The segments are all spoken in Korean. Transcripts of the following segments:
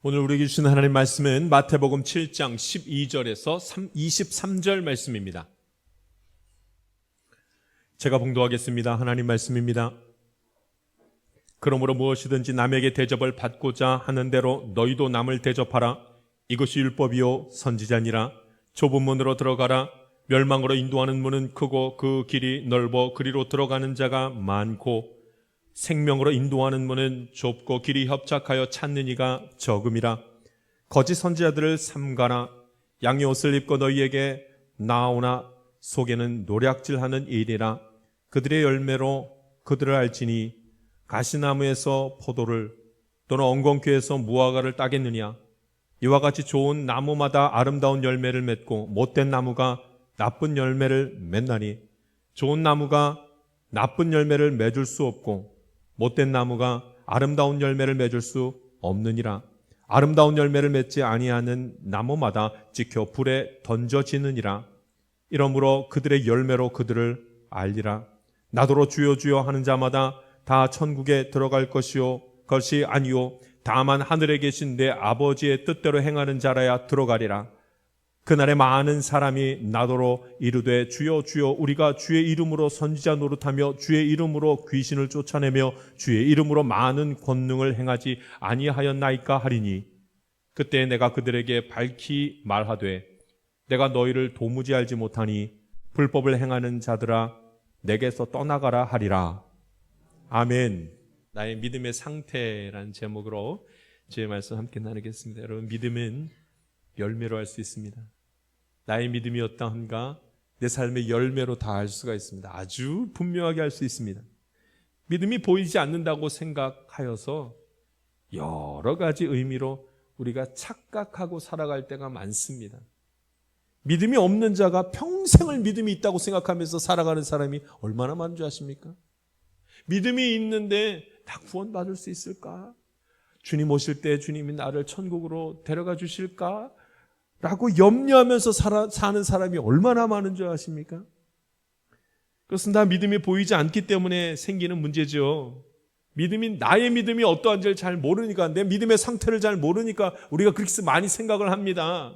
오늘 우리에게 주신 하나님 말씀은 마태복음 7장 12절에서 23절 말씀입니다. 제가 봉독하겠습니다. 하나님 말씀입니다. 그러므로 무엇이든지 남에게 대접을 받고자 하는 대로 너희도 남을 대접하라. 이것이 율법이요 선지자니라. 좁은 문으로 들어가라. 멸망으로 인도하는 문은 크고 그 길이 넓어 그리로 들어가는 자가 많고 생명으로 인도하는 문은 좁고 길이 협착하여 찾는 이가 적음이라. 거짓 선지자들을 삼가라. 양의 옷을 입고 너희에게 나오나 속에는 노략질하는 일이라. 그들의 열매로 그들을 알지니 가시나무에서 포도를 또는 엉겅퀴에서 무화과를 따겠느냐. 이와 같이 좋은 나무마다 아름다운 열매를 맺고 못된 나무가 나쁜 열매를 맺나니 좋은 나무가 나쁜 열매를 맺을 수 없고 못된 나무가 아름다운 열매를 맺을 수 없느니라. 아름다운 열매를 맺지 아니하는 나무마다 찍혀 불에 던져지느니라. 이러므로 그들의 열매로 그들을 알리라. 나더러 주여 주여 하는 자마다 다 천국에 들어갈 것이 아니요 다만 하늘에 계신 내 아버지의 뜻대로 행하는 자라야 들어가리라. 그날에 많은 사람이 나더러 이르되 주여 주여 우리가 주의 이름으로 선지자 노릇하며 주의 이름으로 귀신을 쫓아내며 주의 이름으로 많은 권능을 행하지 아니하였나이까 하리니 그때 내가 그들에게 밝히 말하되 내가 너희를 도무지 알지 못하니 불법을 행하는 자들아 내게서 떠나가라 하리라. 아멘. 나의 믿음의 상태라는 제목으로 제 말씀 함께 나누겠습니다. 여러분, 믿음은 열매로 알 수 있습니다. 나의 믿음이 어떠한가 내 삶의 열매로 다 알 수가 있습니다. 아주 분명하게 알 수 있습니다. 믿음이 보이지 않는다고 생각하여서 여러 가지 의미로 우리가 착각하고 살아갈 때가 많습니다. 믿음이 없는 자가 평생을 믿음이 있다고 생각하면서 살아가는 사람이 얼마나 많은 줄 아십니까? 믿음이 있는데 다 구원받을 수 있을까? 주님 오실 때 주님이 나를 천국으로 데려가 주실까? 라고 염려하면서 사는 사람이 얼마나 많은 줄 아십니까? 그것은 다 믿음이 보이지 않기 때문에 생기는 문제죠. 나의 믿음이 어떠한지를 잘 모르니까, 내 믿음의 상태를 잘 모르니까 우리가 그렇게 많이 생각을 합니다.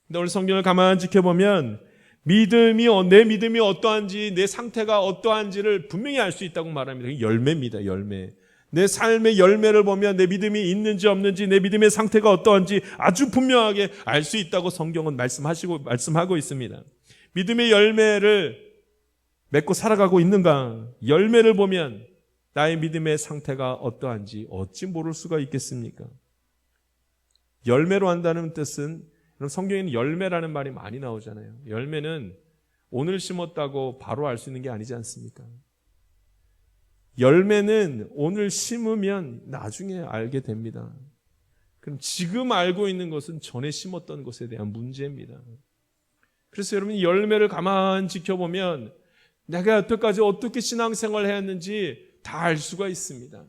근데 오늘 성경을 가만히 지켜보면 내 믿음이 어떠한지, 내 상태가 어떠한지를 분명히 알 수 있다고 말합니다. 열매입니다, 열매. 내 삶의 열매를 보면 내 믿음이 있는지 없는지, 내 믿음의 상태가 어떠한지 아주 분명하게 알 수 있다고 성경은 말씀하고 있습니다. 믿음의 열매를 맺고 살아가고 있는가? 열매를 보면 나의 믿음의 상태가 어떠한지 어찌 모를 수가 있겠습니까? 열매로 한다는 뜻은, 성경에는 열매라는 말이 많이 나오잖아요. 열매는 오늘 심었다고 바로 알 수 있는 게 아니지 않습니까? 열매는 오늘 심으면 나중에 알게 됩니다. 그럼 지금 알고 있는 것은 전에 심었던 것에 대한 문제입니다. 그래서 여러분, 열매를 가만히 지켜보면 내가 여태까지 어떻게 신앙생활을 했는지 다 알 수가 있습니다.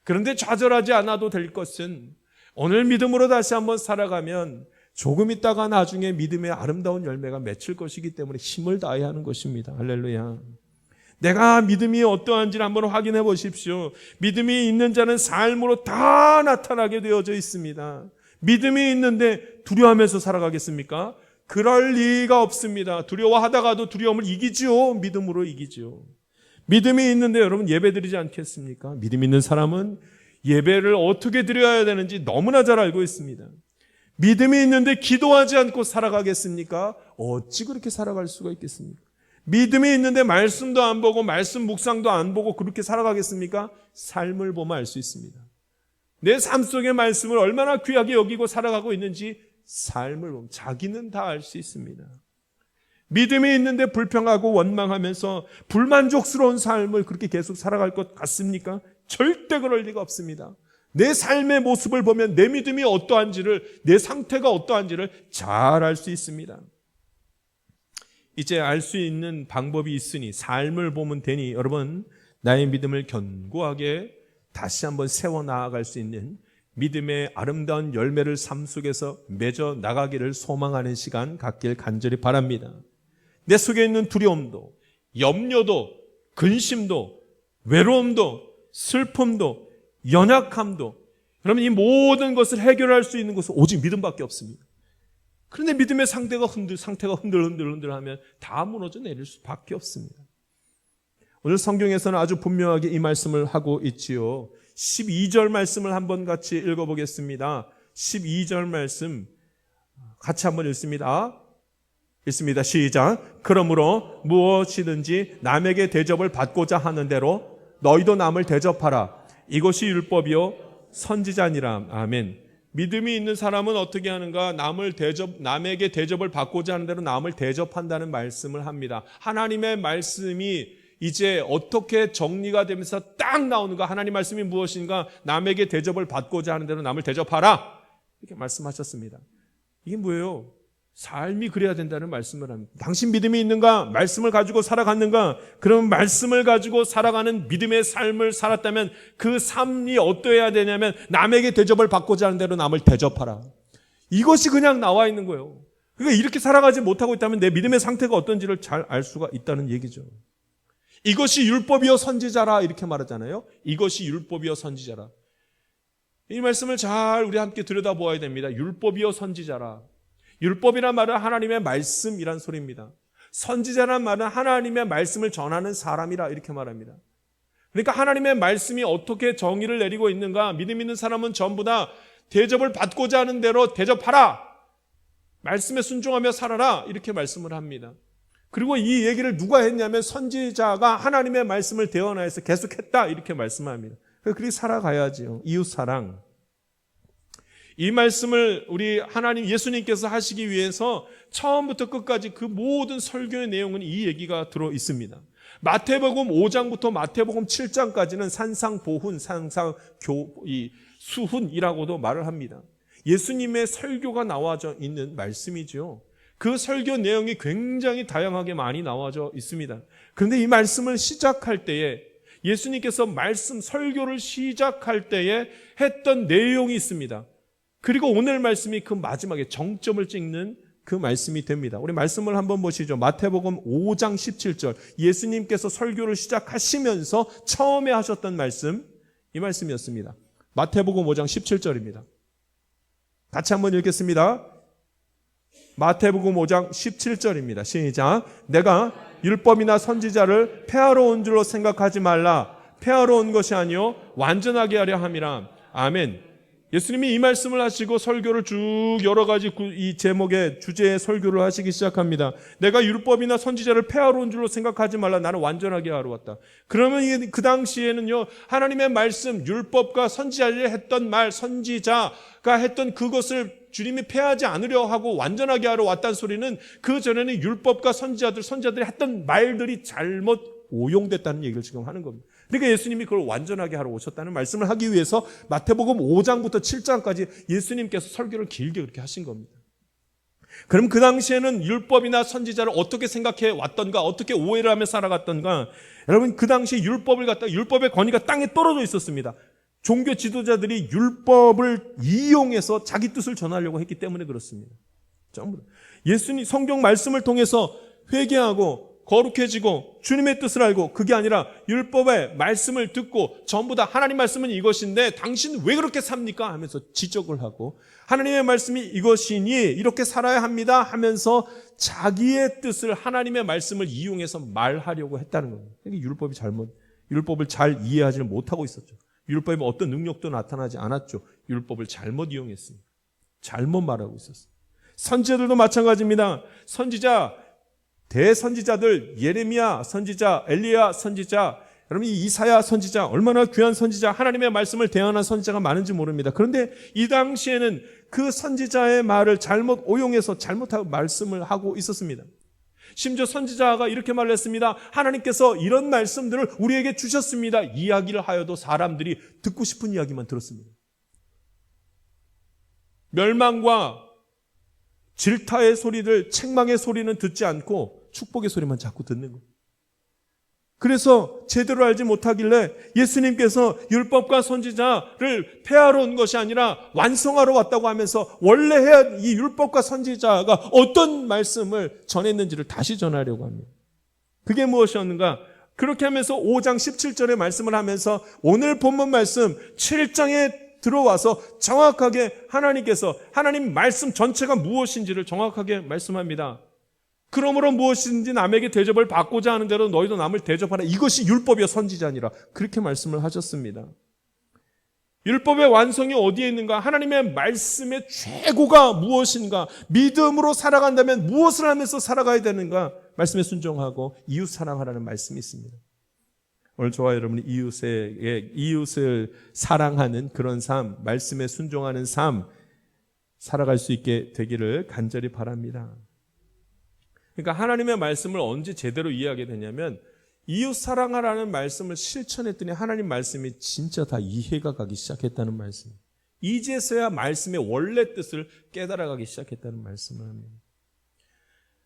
그런데 좌절하지 않아도 될 것은 오늘 믿음으로 다시 한번 살아가면 조금 있다가 나중에 믿음의 아름다운 열매가 맺힐 것이기 때문에 힘을 다해야 하는 것입니다. 할렐루야. 내가 믿음이 어떠한지를 한번 확인해 보십시오. 믿음이 있는 자는 삶으로 다 나타나게 되어져 있습니다. 믿음이 있는데 두려워하면서 살아가겠습니까? 그럴 리가 없습니다. 두려워하다가도 두려움을 이기죠. 믿음으로 이기죠. 믿음이 있는데 여러분 예배드리지 않겠습니까? 믿음 있는 사람은 예배를 어떻게 드려야 되는지 너무나 잘 알고 있습니다. 믿음이 있는데 기도하지 않고 살아가겠습니까? 어찌 그렇게 살아갈 수가 있겠습니까? 믿음이 있는데 말씀도 안 보고 말씀 묵상도 안 보고 그렇게 살아가겠습니까? 삶을 보면 알 수 있습니다. 내 삶 속의 말씀을 얼마나 귀하게 여기고 살아가고 있는지 삶을 보면 자기는 다 알 수 있습니다. 믿음이 있는데 불평하고 원망하면서 불만족스러운 삶을 그렇게 계속 살아갈 것 같습니까? 절대 그럴 리가 없습니다. 내 삶의 모습을 보면 내 믿음이 어떠한지를, 내 상태가 어떠한지를 잘 알 수 있습니다. 이제 알 수 있는 방법이 있으니 삶을 보면 되니 여러분, 나의 믿음을 견고하게 다시 한번 세워 나아갈 수 있는 믿음의 아름다운 열매를 삶 속에서 맺어 나가기를 소망하는 시간 갖길 간절히 바랍니다. 내 속에 있는 두려움도, 염려도, 근심도, 외로움도, 슬픔도, 연약함도 여러분, 이 모든 것을 해결할 수 있는 것은 오직 믿음밖에 없습니다. 그런데 믿음의 상태가 흔들흔들하면 다 무너져 내릴 수밖에 없습니다. 오늘 성경에서는 아주 분명하게 이 말씀을 하고 있지요. 12절 말씀을 한번 같이 읽어보겠습니다. 12절 말씀 같이 한번 읽습니다. 시작. 그러므로 무엇이든지 남에게 대접을 받고자 하는 대로 너희도 남을 대접하라. 이것이 율법이요 선지자니라. 아멘. 믿음이 있는 사람은 어떻게 하는가? 남에게 대접을 받고자 하는 대로 남을 대접한다는 말씀을 합니다. 하나님의 말씀이 이제 어떻게 정리가 되면서 딱 나오는가? 하나님 말씀이 무엇인가? 남에게 대접을 받고자 하는 대로 남을 대접하라. 이렇게 말씀하셨습니다. 이게 뭐예요? 삶이 그래야 된다는 말씀을 합니다. 당신 믿음이 있는가? 말씀을 가지고 살아갔는가? 그럼 말씀을 가지고 살아가는 믿음의 삶을 살았다면 그 삶이 어떠해야 되냐면 남에게 대접을 받고자 하는 대로 남을 대접하라. 이것이 그냥 나와 있는 거예요. 그러니까 이렇게 살아가지 못하고 있다면 내 믿음의 상태가 어떤지를 잘 알 수가 있다는 얘기죠. 이것이 율법이요 선지자라 이렇게 말하잖아요. 이것이 율법이요 선지자라. 이 말씀을 잘 우리 함께 들여다보아야 됩니다. 율법이요 선지자라. 율법이란 말은 하나님의 말씀이란 소리입니다. 선지자란 말은 하나님의 말씀을 전하는 사람이라 이렇게 말합니다. 그러니까 하나님의 말씀이 어떻게 정의를 내리고 있는가? 믿음 있는 사람은 전부 다 대접을 받고자 하는 대로 대접하라. 말씀에 순종하며 살아라. 이렇게 말씀을 합니다. 그리고 이 얘기를 누가 했냐면 선지자가 하나님의 말씀을 대언하여서 계속했다. 이렇게 말씀합니다. 그렇게 살아가야지요. 이웃사랑. 이 말씀을 우리 하나님 예수님께서 하시기 위해서 처음부터 끝까지 그 모든 설교의 내용은 이 얘기가 들어 있습니다. 마태복음 5장부터 마태복음 7장까지는 산상보훈, 수훈이라고도 말을 합니다. 예수님의 설교가 나와져 있는 말씀이죠. 그 설교 내용이 굉장히 다양하게 많이 나와져 있습니다. 그런데 이 말씀을 시작할 때에 예수님께서 설교를 시작할 때에 했던 내용이 있습니다. 그리고 오늘 말씀이 그 마지막에 정점을 찍는 그 말씀이 됩니다. 우리 말씀을 한번 보시죠. 마태복음 5장 17절. 예수님께서 설교를 시작하시면서 처음에 하셨던 말씀, 이 말씀이었습니다. 마태복음 5장 17절입니다. 같이 한번 읽겠습니다. 마태복음 5장 17절입니다. 시작. 내가 율법이나 선지자를 폐하러 온 줄로 생각하지 말라. 폐하러 온 것이 아니요 완전하게 하려 함이라. 아멘. 예수님이 이 말씀을 하시고 설교를 쭉 여러 가지 이 제목의 주제의 설교를 하시기 시작합니다. 내가 율법이나 선지자를 폐하러 온 줄로 생각하지 말라. 나는 완전하게 하러 왔다. 그러면 그 당시에는요, 하나님의 말씀, 율법과 선지자를 했던 말, 선지자가 했던 그것을 주님이 폐하지 않으려 하고 완전하게 하러 왔다는 소리는 그 전에는 율법과 선지자들이 했던 말들이 잘못 오용됐다는 얘기를 지금 하는 겁니다. 그러니까 예수님이 그걸 완전하게 하러 오셨다는 말씀을 하기 위해서 마태복음 5장부터 7장까지 예수님께서 설교를 길게 그렇게 하신 겁니다. 그럼 그 당시에는 율법이나 선지자를 어떻게 생각해 왔던가, 어떻게 오해를 하며 살아갔던가. 여러분, 그 당시 율법의 권위가 땅에 떨어져 있었습니다. 종교 지도자들이 율법을 이용해서 자기 뜻을 전하려고 했기 때문에 그렇습니다. 전부 다. 예수님 성경 말씀을 통해서 회개하고 거룩해지고 주님의 뜻을 알고, 그게 아니라 율법의 말씀을 듣고 전부 다 하나님 말씀은 이것인데 당신 왜 그렇게 삽니까? 하면서 지적을 하고, 하나님의 말씀이 이것이니 이렇게 살아야 합니다 하면서 자기의 뜻을, 하나님의 말씀을 이용해서 말하려고 했다는 겁니다. 율법을 잘 이해하지 못하고 있었죠. 율법에 어떤 능력도 나타나지 않았죠. 율법을 잘못 이용했습니다. 잘못 말하고 있었어요. 선지자들도 마찬가지입니다. 대선지자들, 예레미야 선지자, 엘리야 선지자, 여러분 이 이사야 선지자, 얼마나 귀한 선지자, 하나님의 말씀을 대언한 선지자가 많은지 모릅니다. 그런데 이 당시에는 그 선지자의 말을 잘못 오용해서 잘못하고 말씀을 하고 있었습니다. 심지어 선지자가 이렇게 말을 했습니다. 하나님께서 이런 말씀들을 우리에게 주셨습니다. 이야기를 하여도 사람들이 듣고 싶은 이야기만 들었습니다. 멸망과 질타의 소리들, 책망의 소리는 듣지 않고 축복의 소리만 자꾸 듣는 거예요. 그래서 제대로 알지 못하길래 예수님께서 율법과 선지자를 폐하러 온 것이 아니라 완성하러 왔다고 하면서 원래 해야 이 율법과 선지자가 어떤 말씀을 전했는지를 다시 전하려고 합니다. 그게 무엇이었는가? 그렇게 하면서 5장 17절의 말씀을 하면서 오늘 본문 말씀 7장의 들어와서 정확하게 하나님께서 하나님 말씀 전체가 무엇인지를 정확하게 말씀합니다. 그러므로 무엇이든지 남에게 대접을 받고자 하는 대로 너희도 남을 대접하라. 이것이 율법이요 선지자니라. 그렇게 말씀을 하셨습니다. 율법의 완성이 어디에 있는가? 하나님의 말씀의 최고가 무엇인가? 믿음으로 살아간다면 무엇을 하면서 살아가야 되는가? 말씀에 순종하고 이웃 사랑하라는 말씀이 있습니다. 오늘 저와 여러분이 이웃을 사랑하는 그런 삶, 말씀에 순종하는 삶 살아갈 수 있게 되기를 간절히 바랍니다. 그러니까 하나님의 말씀을 언제 제대로 이해하게 되냐면 이웃 사랑하라는 말씀을 실천했더니 하나님 말씀이 진짜 다 이해가 가기 시작했다는 말씀. 이제서야 말씀의 원래 뜻을 깨달아가기 시작했다는 말씀을 합니다.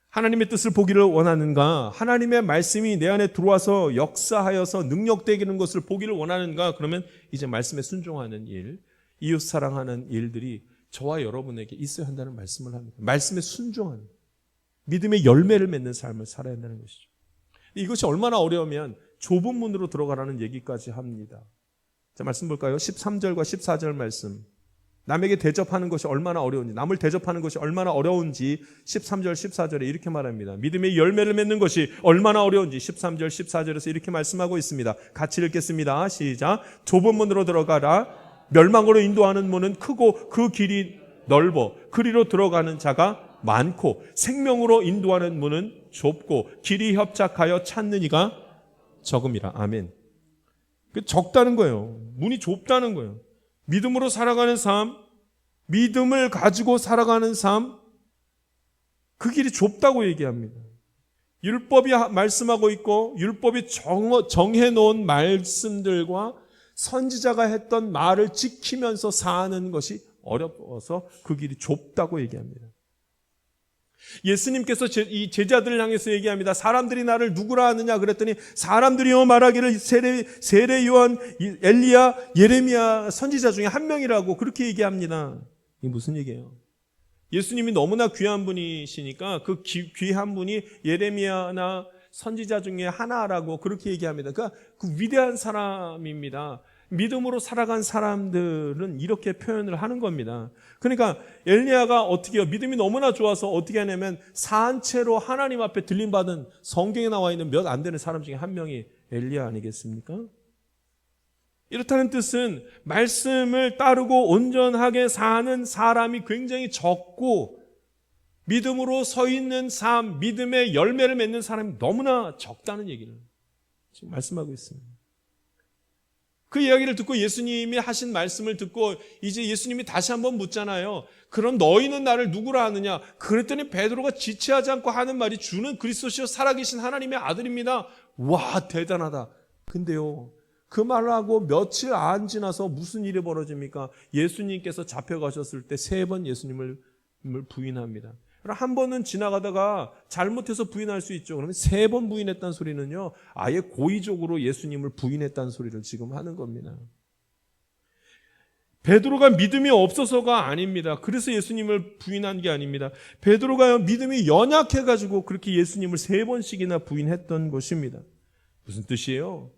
하나님의 뜻을 보기를 원하는가? 하나님의 말씀이 내 안에 들어와서 역사하여서 능력되기는 것을 보기를 원하는가? 그러면 이제 말씀에 순종하는 일, 이웃 사랑하는 일들이 저와 여러분에게 있어야 한다는 말씀을 합니다. 말씀에 순종하는, 믿음의 열매를 맺는 삶을 살아야 한다는 것이죠. 이것이 얼마나 어려우면 좁은 문으로 들어가라는 얘기까지 합니다. 자, 말씀 볼까요? 13절과 14절 말씀. 남에게 대접하는 것이 얼마나 어려운지, 남을 대접하는 것이 얼마나 어려운지 13절, 14절에 이렇게 말합니다. 믿음의 열매를 맺는 것이 얼마나 어려운지 13절, 14절에서 이렇게 말씀하고 있습니다. 같이 읽겠습니다. 시작. 좁은 문으로 들어가라. 멸망으로 인도하는 문은 크고 그 길이 넓어 그리로 들어가는 자가 많고 생명으로 인도하는 문은 좁고 길이 협착하여 찾는 이가 적음이라. 아멘. 적다는 거예요. 문이 좁다는 거예요. 믿음으로 살아가는 삶, 믿음을 가지고 살아가는 삶, 그 길이 좁다고 얘기합니다. 율법이 말씀하고 있고 율법이 정해놓은 말씀들과 선지자가 했던 말을 지키면서 사는 것이 어려워서 그 길이 좁다고 얘기합니다. 예수님께서 이 제자들을 향해서 얘기합니다. 사람들이 나를 누구라 하느냐 그랬더니 사람들이요 말하기를 세례 요한, 엘리야, 예레미야 선지자 중에 한 명이라고 그렇게 얘기합니다. 이게 무슨 얘기예요? 예수님이 너무나 귀한 분이시니까 그 귀한 분이 예레미야나 선지자 중에 하나라고 그렇게 얘기합니다. 그러니까 그 위대한 사람입니다. 믿음으로 살아간 사람들은 이렇게 표현을 하는 겁니다. 그러니까 엘리야가 어떻게 해요? 믿음이 너무나 좋아서 어떻게 하냐면 산채로 하나님 앞에 들림받은 성경에 나와 있는 몇 안 되는 사람 중에 한 명이 엘리야 아니겠습니까? 이렇다는 뜻은 말씀을 따르고 온전하게 사는 사람이 굉장히 적고 믿음으로 서 있는 삶, 믿음의 열매를 맺는 사람이 너무나 적다는 얘기를 지금 말씀하고 있습니다. 그 이야기를 듣고 예수님이 하신 말씀을 듣고 이제 예수님이 다시 한번 묻잖아요. 그럼 너희는 나를 누구라 하느냐? 그랬더니 베드로가 지체하지 않고 하는 말이 주는 그리스도시요 살아계신 하나님의 아들입니다. 와, 대단하다. 근데요, 그 말을 하고 며칠 안 지나서 무슨 일이 벌어집니까? 예수님께서 잡혀가셨을 때 3번 예수님을 부인합니다. 한 번은 지나가다가 잘못해서 부인할 수 있죠. 그러면 3번 부인했다는 소리는요, 아예 고의적으로 예수님을 부인했다는 소리를 지금 하는 겁니다. 베드로가 믿음이 없어서가 아닙니다. 그래서 예수님을 부인한 게 아닙니다. 베드로가 믿음이 연약해가지고 그렇게 예수님을 3번씩이나 부인했던 것입니다. 무슨 뜻이에요?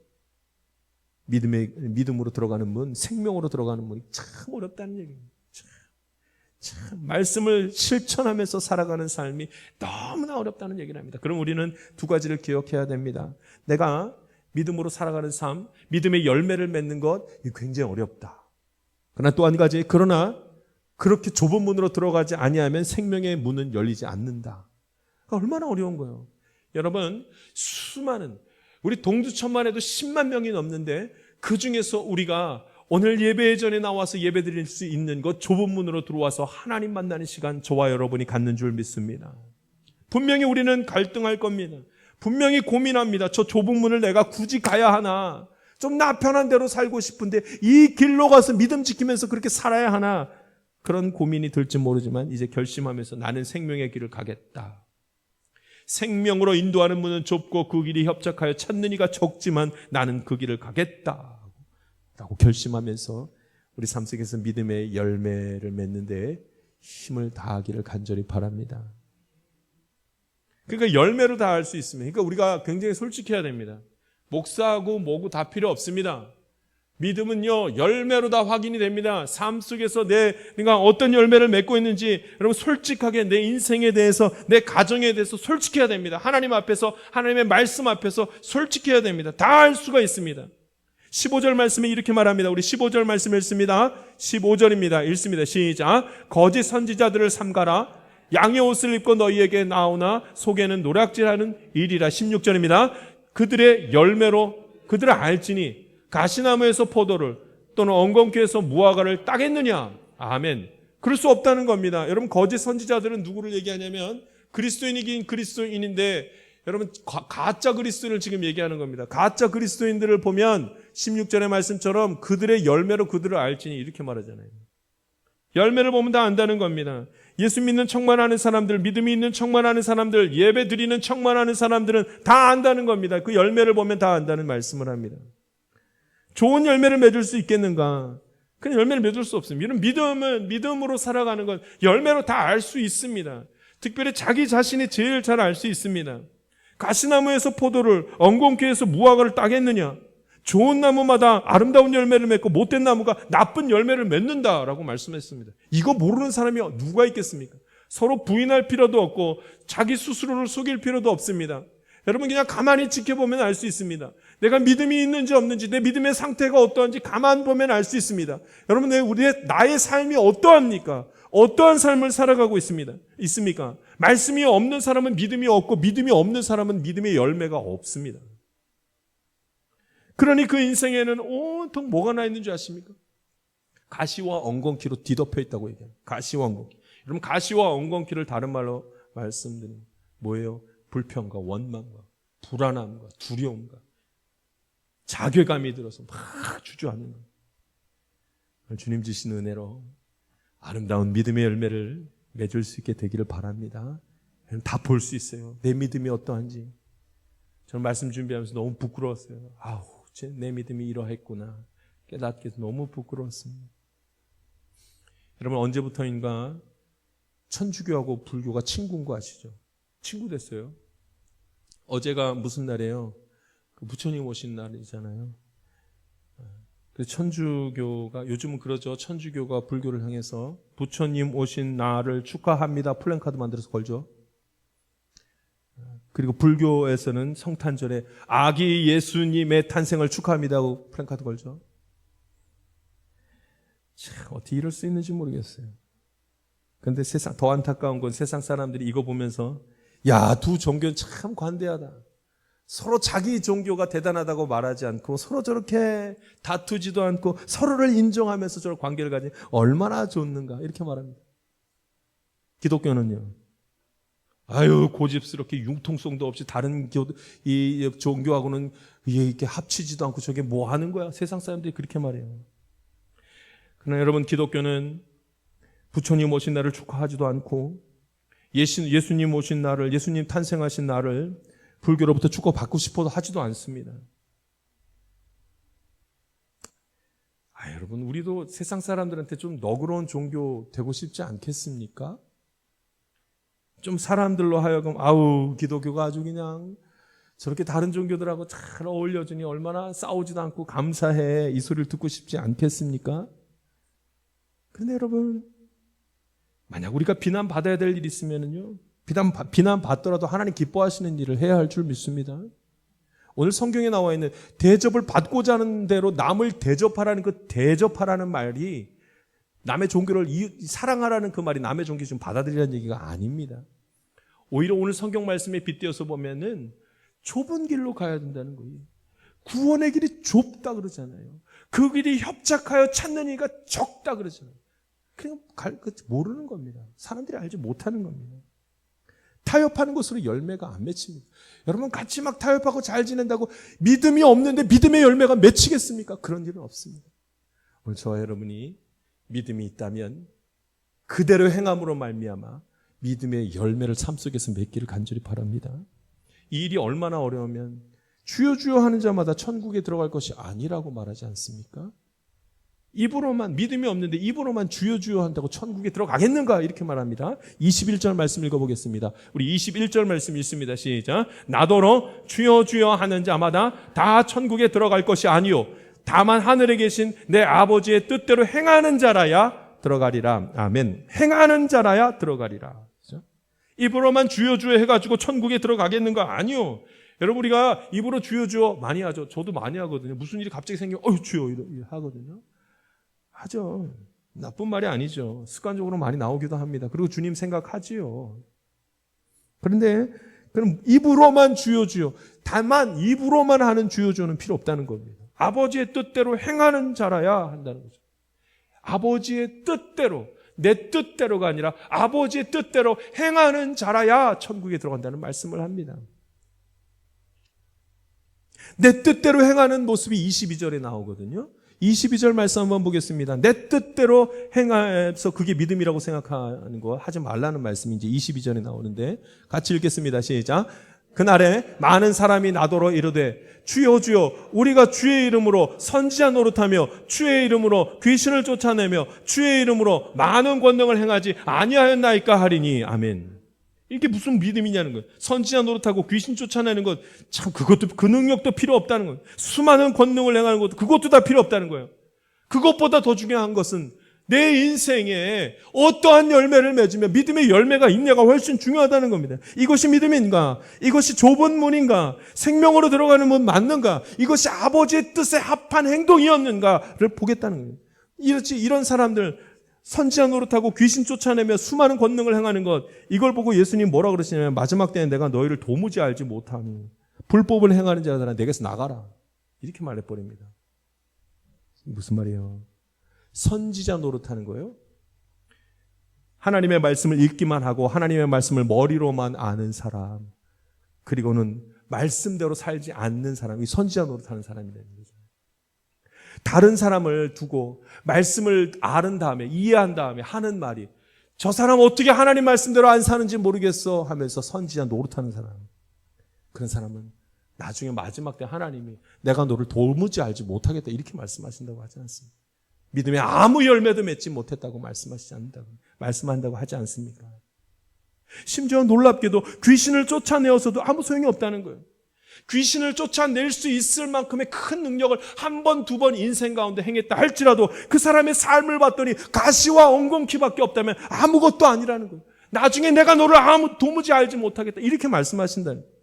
믿음으로 들어가는 문, 생명으로 들어가는 문이 참 어렵다는 얘기입니다. 참 말씀을 실천하면서 살아가는 삶이 너무나 어렵다는 얘기를 합니다. 그럼 우리는 2가지를 기억해야 됩니다. 내가 믿음으로 살아가는 삶, 믿음의 열매를 맺는 것, 이게 굉장히 어렵다. 그러나 또 한 가지, 그러나 그렇게 좁은 문으로 들어가지 아니하면 생명의 문은 열리지 않는다. 그러니까 얼마나 어려운 거예요. 여러분, 수많은 우리 동두천만 해도 10만 명이 넘는데 그 중에서 우리가 오늘 예배 전에 나와서 예배 드릴 수 있는 것, 좁은 문으로 들어와서 하나님 만나는 시간 저와 여러분이 갖는 줄 믿습니다. 분명히 우리는 갈등할 겁니다. 분명히 고민합니다. 저 좁은 문을 내가 굳이 가야 하나? 좀 나 편한 대로 살고 싶은데 이 길로 가서 믿음 지키면서 그렇게 살아야 하나? 그런 고민이 들지 모르지만 이제 결심하면서 나는 생명의 길을 가겠다. 생명으로 인도하는 문은 좁고 그 길이 협착하여 찾는 이가 적지만 나는 그 길을 가겠다 라고 결심하면서 우리 삶 속에서 믿음의 열매를 맺는 데 힘을 다하기를 간절히 바랍니다. 그러니까 열매로 다할 수 있으면, 그러니까 우리가 굉장히 솔직해야 됩니다. 목사하고 뭐고 다 필요 없습니다. 믿음은요, 열매로 다 확인이 됩니다. 삶 속에서 내가 어떤 열매를 맺고 있는지 여러분 솔직하게 내 인생에 대해서, 내 가정에 대해서 솔직해야 됩니다. 하나님 앞에서, 하나님의 말씀 앞에서 솔직해야 됩니다. 다 알 수가 있습니다. 15절 말씀에 이렇게 말합니다. 우리 15절 말씀 읽습니다. 15절입니다. 읽습니다. 시작. 거짓 선지자들을 삼가라. 양의 옷을 입고 너희에게 나오나 속에는 노략질하는 일이라. 16절입니다. 그들의 열매로 그들을 알지니 가시나무에서 포도를 또는 엉겅퀴에서 무화과를 따겠느냐. 아멘. 그럴 수 없다는 겁니다. 여러분, 거짓 선지자들은 누구를 얘기하냐면 그리스도인이긴 그리스도인인데 여러분, 가짜 그리스도인을 지금 얘기하는 겁니다. 가짜 그리스도인들을 보면 16절의 말씀처럼 그들의 열매로 그들을 알지니 이렇게 말하잖아요. 열매를 보면 다 안다는 겁니다. 예수 믿는 척만 하는 사람들, 믿음이 있는 척만 하는 사람들, 예배 드리는 척만 하는 사람들은 다 안다는 겁니다. 그 열매를 보면 다 안다는 말씀을 합니다. 좋은 열매를 맺을 수 있겠는가? 그냥 열매를 맺을 수 없습니다. 이런 믿음은, 믿음으로 살아가는 건 열매로 다 알 수 있습니다. 특별히 자기 자신이 제일 잘 알 수 있습니다. 가시나무에서 포도를, 엉겅퀴에서 무화과를 따겠느냐? 좋은 나무마다 아름다운 열매를 맺고 못된 나무가 나쁜 열매를 맺는다라고 말씀했습니다. 이거 모르는 사람이 누가 있겠습니까? 서로 부인할 필요도 없고 자기 스스로를 속일 필요도 없습니다. 여러분, 그냥 가만히 지켜보면 알 수 있습니다. 내가 믿음이 있는지 없는지, 내 믿음의 상태가 어떠한지 가만 보면 알 수 있습니다. 여러분, 나의 삶이 어떠합니까? 어떠한 삶을 살아가고 있습니까? 말씀이 없는 사람은 믿음이 없고 믿음이 없는 사람은 믿음의 열매가 없습니다. 그러니 그 인생에는 온통 뭐가 나 있는 줄 아십니까? 가시와 엉겅퀴로 뒤덮여 있다고 얘기해요. 가시와 엉겅퀴. 여러분, 가시와 엉겅퀴를 다른 말로 말씀드리면 뭐예요? 불평과 원망과 불안함과 두려움과 자괴감이 들어서 막 주저하는 거예요. 주님 주신 은혜로 아름다운 믿음의 열매를 맺을 수 있게 되기를 바랍니다. 다 볼 수 있어요. 내 믿음이 어떠한지. 저는 말씀 준비하면서 너무 부끄러웠어요. 내 믿음이 이러했구나 깨닫게 해서 너무 부끄러웠습니다. 여러분, 언제부터인가 천주교하고 불교가 친구인 거 아시죠? 친구 됐어요. 어제가 무슨 날이에요? 부처님 오신 날이잖아요. 그래서 천주교가, 요즘은 그러죠. 천주교가 불교를 향해서 부처님 오신 날을 축하합니다 플랜카드 만들어서 걸죠. 그리고 불교에서는 성탄절에 아기 예수님의 탄생을 축하합니다고 플랜카드 걸죠. 참, 어떻게 이럴 수 있는지 모르겠어요. 그런데 더 안타까운 건 세상 사람들이 이거 보면서 야, 두 종교는 참 관대하다. 서로 자기 종교가 대단하다고 말하지 않고 서로 저렇게 다투지도 않고 서로를 인정하면서 저런 관계를 가진 얼마나 좋는가 이렇게 말합니다. 기독교는요, 고집스럽게 융통성도 없이 다른 이 종교하고는 이렇게 합치지도 않고 저게 뭐 하는 거야? 세상 사람들이 그렇게 말해요. 그러나 여러분, 기독교는 부처님 오신 날을 축하하지도 않고 예수님 오신 날을, 예수님 탄생하신 날을 불교로부터 축복받고 싶어도 하지도 않습니다. 여러분, 우리도 세상 사람들한테 좀 너그러운 종교 되고 싶지 않겠습니까? 좀 사람들로 하여금 기독교가 아주 그냥 저렇게 다른 종교들하고 잘 어울려주니 얼마나 싸우지도 않고 감사해, 이 소리를 듣고 싶지 않겠습니까? 그런데 여러분, 만약 우리가 비난받아야 될 일이 있으면요, 비난받더라도 하나님 기뻐하시는 일을 해야 할 줄 믿습니다. 오늘 성경에 나와 있는 대접을 받고자 하는 대로 남을 대접하라는 그 대접하라는 말이 남의 종교를 사랑하라는 그 말이 남의 종교 좀 받아들이라는 얘기가 아닙니다. 오히려 오늘 성경 말씀에 빗대어서 보면은 좁은 길로 가야 된다는 거예요. 구원의 길이 좁다 그러잖아요. 그 길이 협착하여 찾는 이가 적다 그러잖아요. 그냥 모르는 겁니다. 사람들이 알지 못하는 겁니다. 타협하는 것으로 열매가 안 맺힙니다. 여러분, 같이 막 타협하고 잘 지낸다고 믿음이 없는데 믿음의 열매가 맺히겠습니까? 그런 일은 없습니다. 오늘 저와 여러분이 믿음이 있다면 그대로 행함으로 말미암아 믿음의 열매를 삶 속에서 맺기를 간절히 바랍니다. 이 일이 얼마나 어려우면 주여 주여 하는 자마다 천국에 들어갈 것이 아니라고 말하지 않습니까? 입으로만, 믿음이 없는데 입으로만 주여 주여 한다고 천국에 들어가겠는가? 이렇게 말합니다. 21절 말씀 읽어보겠습니다. 우리 21절 말씀 읽습니다. 시작. 나더러 주여 주여 하는 자마다 다 천국에 들어갈 것이 아니요 다만 하늘에 계신 내 아버지의 뜻대로 행하는 자라야 들어가리라. 아멘. 행하는 자라야 들어가리라. 그렇죠? 입으로만 주여 주여 해가지고 천국에 들어가겠는 거 아니요. 여러분, 우리가 입으로 주여 주여 많이 하죠. 저도 많이 하거든요. 무슨 일이 갑자기 생기면 주여 이렇게 하거든요. 하죠. 나쁜 말이 아니죠. 습관적으로 많이 나오기도 합니다. 그리고 주님 생각하지요. 그런데 그럼 입으로만 주여 주여, 다만 입으로만 하는 주여 주여는 필요 없다는 겁니다. 아버지의 뜻대로 행하는 자라야 한다는 거죠. 아버지의 뜻대로, 내 뜻대로가 아니라 아버지의 뜻대로 행하는 자라야 천국에 들어간다는 말씀을 합니다. 내 뜻대로 행하는 모습이 22절에 나오거든요. 22절 말씀 한번 보겠습니다. 내 뜻대로 행해서 그게 믿음이라고 생각하는 거 하지 말라는 말씀이 이제 22절에 나오는데 같이 읽겠습니다. 시작. 그날에 많은 사람이 나더러 이르되 주여 주여 우리가 주의 이름으로 선지자 노릇하며 주의 이름으로 귀신을 쫓아내며 주의 이름으로 많은 권능을 행하지 아니하였나이까 하리니. 아멘. 이게 무슨 믿음이냐는 거예요. 선지자 노릇하고 귀신 쫓아내는 것, 참 그것도, 그 능력도 필요 없다는 거예요. 수많은 권능을 행하는 것도 그것도 다 필요 없다는 거예요. 그것보다 더 중요한 것은 내 인생에 어떠한 열매를 맺으며 믿음의 열매가 있냐가 훨씬 중요하다는 겁니다. 이것이 믿음인가? 이것이 좁은 문인가? 생명으로 들어가는 문 맞는가? 이것이 아버지의 뜻에 합한 행동이었는가를 보겠다는 거예요. 이런 사람들, 선지자 노릇하고 귀신 쫓아내며 수많은 권능을 행하는 것, 이걸 보고 예수님 뭐라 그러시냐면 마지막 때에 내가 너희를 도무지 알지 못하니 불법을 행하는 자들아 내게서 나가라, 이렇게 말해버립니다. 무슨 말이에요? 선지자 노릇하는 거예요? 하나님의 말씀을 읽기만 하고 하나님의 말씀을 머리로만 아는 사람, 그리고는 말씀대로 살지 않는 사람이 선지자 노릇하는 사람이라는 거죠. 다른 사람을 두고 말씀을 아는 다음에 이해한 다음에 하는 말이 저 사람 어떻게 하나님 말씀대로 안 사는지 모르겠어 하면서 선지자 노릇하는 사람, 그런 사람은 나중에 마지막 때 하나님이 내가 너를 도무지 알지 못하겠다 이렇게 말씀하신다고 하지 않습니까? 믿음에 아무 열매도 맺지 못했다고 말씀한다고 하지 않습니까? 심지어 놀랍게도 귀신을 쫓아내어서도 아무 소용이 없다는 거예요. 귀신을 쫓아낼 수 있을 만큼의 큰 능력을 한 번, 두 번 인생 가운데 행했다 할지라도 그 사람의 삶을 봤더니 가시와 엉겅퀴밖에 없다면 아무것도 아니라는 거예요. 나중에 내가 너를 도무지 알지 못하겠다 이렇게 말씀하신다는 거예요.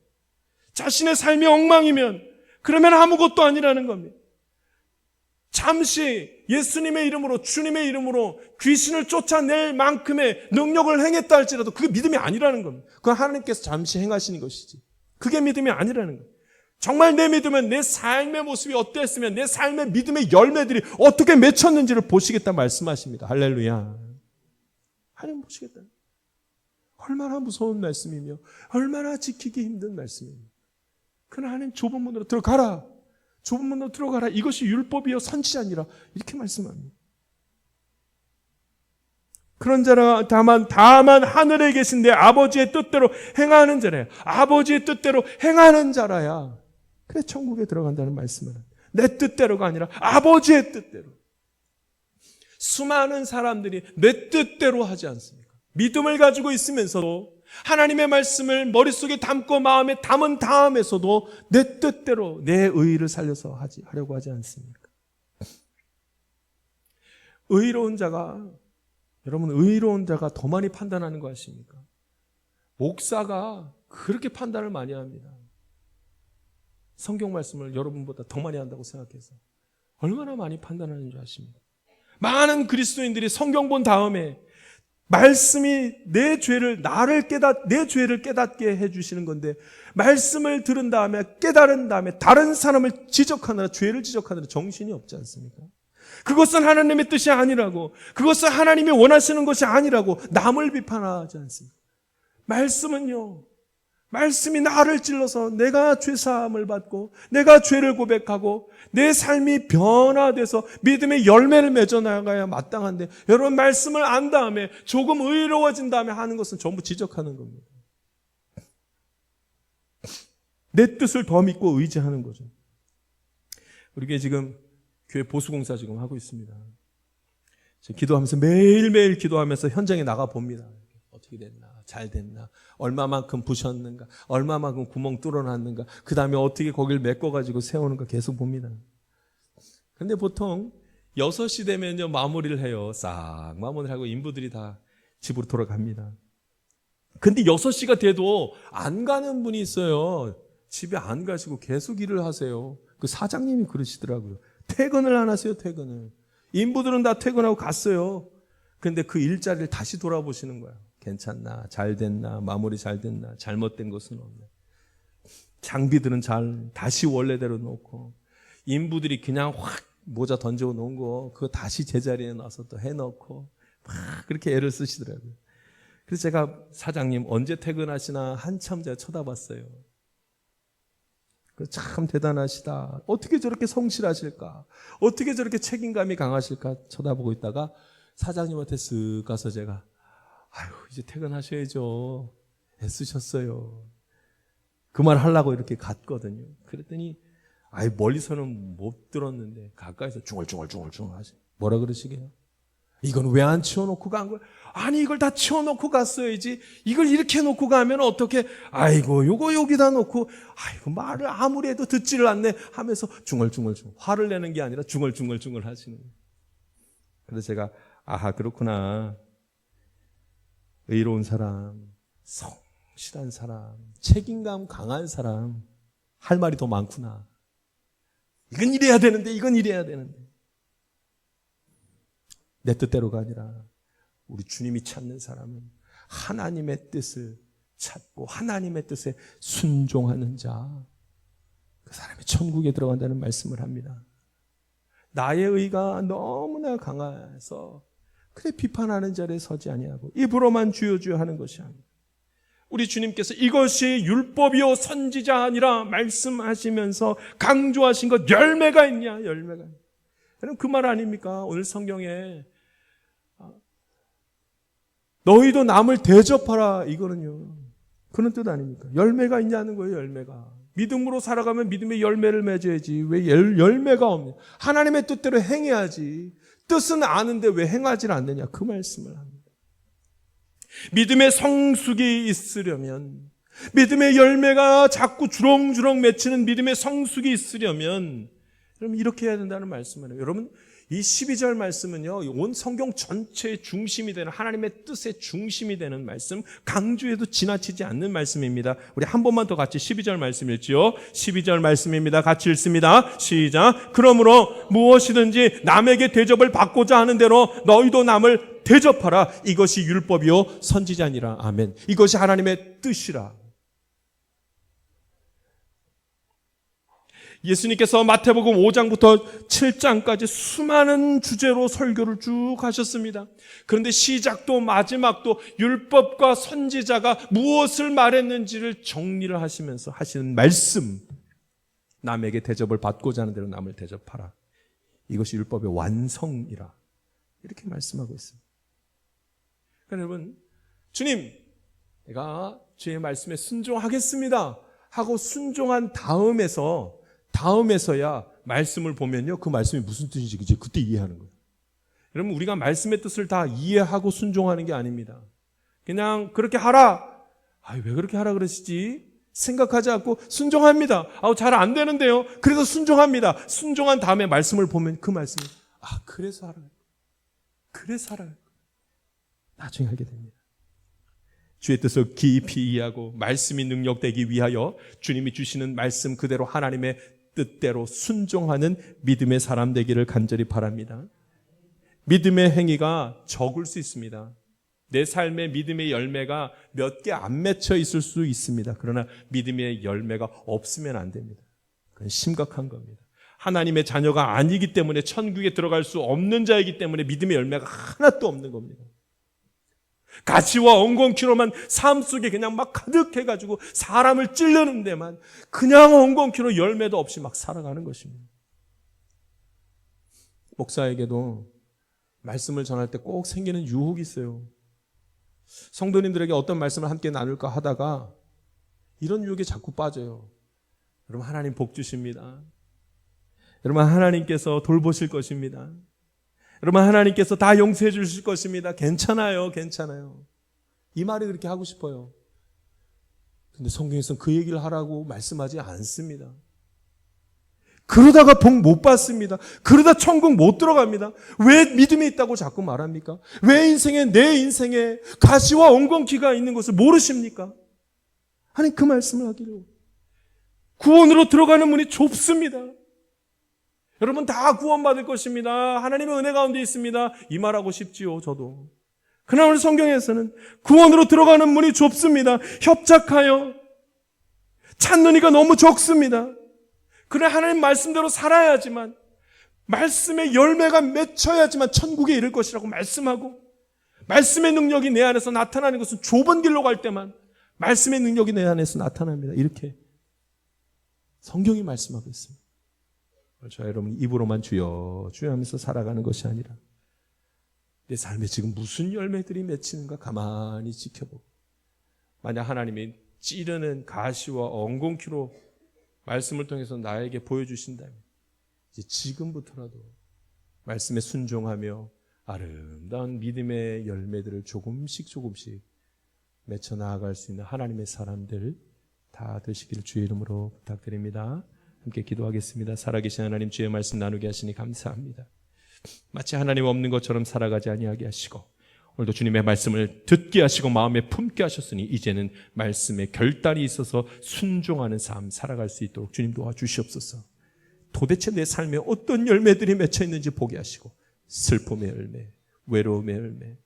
자신의 삶이 엉망이면 그러면 아무것도 아니라는 겁니다. 잠시 예수님의 이름으로, 주님의 이름으로 귀신을 쫓아낼 만큼의 능력을 행했다 할지라도 그게 믿음이 아니라는 겁니다. 그건 하나님께서 잠시 행하시는 것이지 그게 믿음이 아니라는 거예요. 정말 내 믿음은 내 삶의 모습이 어땠으면 내 삶의 믿음의 열매들이 어떻게 맺혔는지를 보시겠다 말씀하십니다. 할렐루야. 하나님 보시겠다. 얼마나 무서운 말씀이며 얼마나 지키기 힘든 말씀입니다. 그러나 하나님 좁은 문으로 들어가라. 좁은 문으로 들어가라. 이것이 율법이요 선지자니라. 이렇게 말씀합니다. 그런 자라 다만 하늘에 계신 내 아버지의 뜻대로 행하는 자라야. 아버지의 뜻대로 행하는 자라야. 그래 천국에 들어간다는 말씀을 합니다. 내 뜻대로가 아니라 아버지의 뜻대로. 수많은 사람들이 내 뜻대로 하지 않습니까? 믿음을 가지고 있으면서도 하나님의 말씀을 머릿속에 담고 마음에 담은 다음에서도 내 뜻대로 내 의의를 살려서 하려고 하지 않습니까? 여러분 의로운 자가 더 많이 판단하는 거 아십니까? 목사가 그렇게 판단을 많이 합니다. 성경 말씀을 여러분보다 더 많이 한다고 생각해서 얼마나 많이 판단하는 줄 아십니까? 많은 그리스도인들이 성경 본 다음에 말씀이 내 죄를 깨닫게 해주시는 건데 말씀을 들은 다음에 깨달은 다음에 다른 사람을 지적하느라 죄를 지적하느라 정신이 없지 않습니까? 그것은 하나님의 뜻이 아니라고, 그것은 하나님이 원하시는 것이 아니라고 남을 비판하지 않습니까? 말씀이 나를 찔러서 내가 죄사함을 받고 내가 죄를 고백하고 내 삶이 변화돼서 믿음의 열매를 맺어나가야 마땅한데 여러분 말씀을 안 다음에 조금 의로워진 다음에 하는 것은 전부 지적하는 겁니다. 내 뜻을 더 믿고 의지하는 거죠. 우리 지금 교회 보수공사 지금 하고 있습니다. 기도하면서 매일매일 기도하면서 현장에 나가 봅니다. 어떻게 됐나, 잘 됐나, 얼마만큼 부셨는가, 얼마만큼 구멍 뚫어놨는가, 그 다음에 어떻게 거기를 메꿔가지고 세우는가 계속 봅니다. 근데 보통 6시 되면요 마무리를 해요. 싹 마무리를 하고 인부들이 다 집으로 돌아갑니다. 근데 6시가 돼도 안 가는 분이 있어요. 집에 안 가시고 계속 일을 하세요. 그 사장님이 그러시더라고요. 퇴근을 안 하세요, 퇴근을. 인부들은 다 퇴근하고 갔어요. 근데 그 일자리를 다시 돌아보시는 거야. 괜찮나? 잘 됐나? 마무리 잘 됐나? 잘못된 것은 없나? 장비들은 잘 다시 원래대로 놓고, 인부들이 그냥 확 모자 던져 놓은 거 그거 다시 제자리에 놔서 또 해놓고 막 그렇게 애를 쓰시더라고요. 그래서 제가 사장님 언제 퇴근하시나 한참 제가 쳐다봤어요. 참 대단하시다. 어떻게 저렇게 성실하실까? 어떻게 저렇게 책임감이 강하실까? 쳐다보고 있다가 사장님한테 쓱 가서 제가 아유 이제 퇴근하셔야죠. 애쓰셨어요. 그 말 하려고 이렇게 갔거든요. 그랬더니 아이 멀리서는 못 들었는데 가까이서 중얼중얼 하시. 뭐라 그러시게요? 이건 왜 안 치워놓고 간 거야? 아니 이걸 다 치워놓고 갔어야지. 이걸 이렇게 놓고 가면 어떻게? 아이고 요거 여기다 놓고 아이고 말을 아무리 해도 듣지를 않네 하면서 중얼중얼 화를 내는 게 아니라 중얼중얼 하시는 거예요. 그래서 제가 아하 그렇구나. 의로운 사람, 성실한 사람, 책임감 강한 사람 할 말이 더 많구나. 이건 이래야 되는데 이건 이래야 되는데 내 뜻대로가 아니라 우리 주님이 찾는 사람은 하나님의 뜻을 찾고 하나님의 뜻에 순종하는 자, 그 사람이 천국에 들어간다는 말씀을 합니다. 나의 의가 너무나 강해서 그래 비판하는 자리에 서지 아니하고 입으로만 주여 주여 하는 것이 아니라 우리 주님께서 이것이 율법이요 선지자 아니라 말씀하시면서 강조하신 것 열매가 있냐 열매가 있냐. 여러분 그 말 아닙니까? 오늘 성경에 너희도 남을 대접하라 이거는요 그런 뜻 아닙니까? 열매가 있냐는 거예요. 열매가 믿음으로 살아가면 믿음의 열매를 맺어야지 왜 열매가 없냐. 하나님의 뜻대로 행해야지. 뜻은 아는데 왜 행하지 않느냐 그 말씀을 합니다. 믿음의 성숙이 있으려면 믿음의 열매가 자꾸 주렁주렁 맺히는 믿음의 성숙이 있으려면 여러분 이렇게 해야 된다는 말씀을 해요. 여러분 이 12절 말씀은요 온 성경 전체의 중심이 되는 하나님의 뜻의 중심이 되는 말씀, 강조해도 지나치지 않는 말씀입니다. 우리 한 번만 더 같이 12절 말씀 읽지요. 12절 말씀입니다. 같이 읽습니다. 시작. 그러므로 무엇이든지 남에게 대접을 받고자 하는 대로 너희도 남을 대접하라. 이것이 율법이요 선지자니라. 아멘. 이것이 하나님의 뜻이라. 예수님께서 마태복음 5장부터 7장까지 수많은 주제로 설교를 쭉 하셨습니다. 그런데 시작도 마지막도 율법과 선지자가 무엇을 말했는지를 정리를 하시면서 하시는 말씀, 남에게 대접을 받고자 하는 대로 남을 대접하라. 이것이 율법의 완성이라 이렇게 말씀하고 있습니다. 그러니까 여러분 주님 내가 주의 말씀에 순종하겠습니다 하고 순종한 다음에서야 말씀을 보면요 그 말씀이 무슨 뜻인지 이제 그때 이해하는 거예요. 여러분 우리가 말씀의 뜻을 다 이해하고 순종하는 게 아닙니다. 그냥 그렇게 하라. 왜 그렇게 하라 그러시지? 생각하지 않고 순종합니다. 잘 안 되는데요. 그래서 순종합니다. 순종한 다음에 말씀을 보면 그 말씀이 그래서 하라. 그래서 하라. 나중에 알게 됩니다. 주의 뜻을 깊이 이해하고 말씀이 능력되기 위하여 주님이 주시는 말씀 그대로 하나님의 뜻대로 순종하는 믿음의 사람 되기를 간절히 바랍니다. 믿음의 행위가 적을 수 있습니다. 내 삶에 믿음의 열매가 몇 개 안 맺혀 있을 수 있습니다. 그러나 믿음의 열매가 없으면 안 됩니다. 그건 심각한 겁니다. 하나님의 자녀가 아니기 때문에 천국에 들어갈 수 없는 자이기 때문에 믿음의 열매가 하나도 없는 겁니다. 가시와 엉겅퀴로만 삶 속에 그냥 막 가득해가지고 사람을 찌르는 데만 그냥 엉겅퀴로 열매도 없이 막 살아가는 것입니다. 목사에게도 말씀을 전할 때 꼭 생기는 유혹이 있어요. 성도님들에게 어떤 말씀을 함께 나눌까 하다가 이런 유혹에 자꾸 빠져요. 여러분 하나님 복 주십니다. 여러분 하나님께서 돌보실 것입니다. 여러분 하나님께서 다 용서해 주실 것입니다. 괜찮아요. 이 말이 그렇게 하고 싶어요. 근데 성경에서는 그 얘기를 하라고 말씀하지 않습니다. 그러다가 복 못 받습니다. 그러다 천국 못 들어갑니다. 왜 믿음이 있다고 자꾸 말합니까? 왜 내 인생에 가시와 엉겅퀴가 있는 것을 모르십니까? 아니, 그 말씀을 하기로. 구원으로 들어가는 문이 좁습니다. 여러분 다 구원받을 것입니다. 하나님의 은혜 가운데 있습니다. 이 말하고 싶지요, 저도. 그러나 오늘 성경에서는 구원으로 들어가는 문이 좁습니다. 협착하여 찾는 이가 너무 적습니다. 그래, 하나님 말씀대로 살아야지만, 말씀의 열매가 맺혀야지만 천국에 이를 것이라고 말씀하고, 말씀의 능력이 내 안에서 나타나는 것은 좁은 길로 갈 때만 말씀의 능력이 내 안에서 나타납니다. 이렇게 성경이 말씀하고 있습니다. 저 여러분 입으로만 주여 주여 하면서 살아가는 것이 아니라 내 삶에 지금 무슨 열매들이 맺히는가 가만히 지켜보고, 만약 하나님이 찌르는 가시와 엉겅퀴로 말씀을 통해서 나에게 보여주신다면 이제 지금부터라도 말씀에 순종하며 아름다운 믿음의 열매들을 조금씩 맺혀 나아갈 수 있는 하나님의 사람들 다 되시기를 주의 이름으로 부탁드립니다. 함께 기도하겠습니다. 살아계신 하나님, 주의 말씀 나누게 하시니 감사합니다. 마치 하나님 없는 것처럼 살아가지 아니하게 하시고, 오늘도 주님의 말씀을 듣게 하시고 마음에 품게 하셨으니 이제는 말씀에 결단이 있어서 순종하는 삶 살아갈 수 있도록 주님 도와주시옵소서. 도대체 내 삶에 어떤 열매들이 맺혀 있는지 보게 하시고, 슬픔의 열매, 외로움의 열매,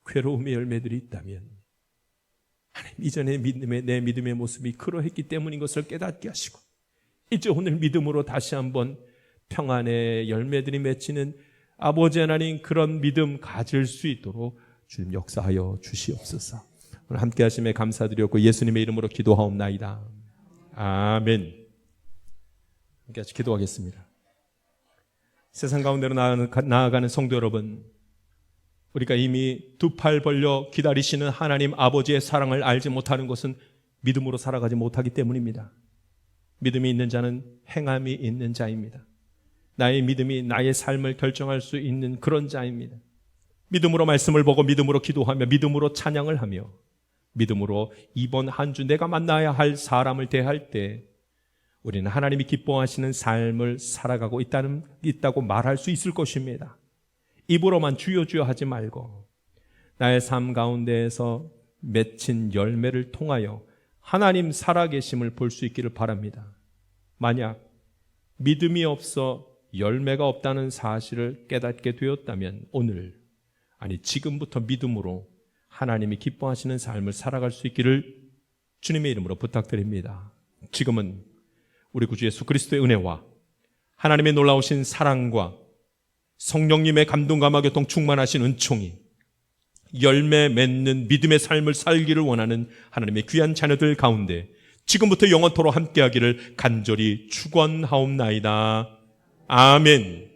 괴로움의 열매들이 있다면 하나님, 이전에 내 믿음의 모습이 그러했기 때문인 것을 깨닫게 하시고, 이제 오늘 믿음으로 다시 한번 평안의 열매들이 맺히는 아버지 하나님, 그런 믿음 가질 수 있도록 주님 역사하여 주시옵소서. 오늘 함께 하심에 감사드렸고 예수님의 이름으로 기도하옵나이다. 아멘. 함께 같이 기도하겠습니다. 세상 가운데로 나아가는 성도 여러분, 우리가 이미 두 팔 벌려 기다리시는 하나님 아버지의 사랑을 알지 못하는 것은 믿음으로 살아가지 못하기 때문입니다. 믿음이 있는 자는 행함이 있는 자입니다. 나의 믿음이 나의 삶을 결정할 수 있는 그런 자입니다. 믿음으로 말씀을 보고 믿음으로 기도하며 믿음으로 찬양을 하며 믿음으로 이번 한 주 내가 만나야 할 사람을 대할 때 우리는 하나님이 기뻐하시는 삶을 살아가고 있다고 말할 수 있을 것입니다. 입으로만 주여 주여 하지 말고 나의 삶 가운데에서 맺힌 열매를 통하여 하나님 살아계심을 볼 수 있기를 바랍니다. 만약 믿음이 없어 열매가 없다는 사실을 깨닫게 되었다면 오늘, 아니 지금부터 믿음으로 하나님이 기뻐하시는 삶을 살아갈 수 있기를 주님의 이름으로 부탁드립니다. 지금은 우리 구주 예수 그리스도의 은혜와 하나님의 놀라우신 사랑과 성령님의 감동감화 교통 충만하신 은총이 열매 맺는 믿음의 삶을 살기를 원하는 하나님의 귀한 자녀들 가운데 지금부터 영원토록 함께하기를 간절히 축원하옵나이다. 아멘.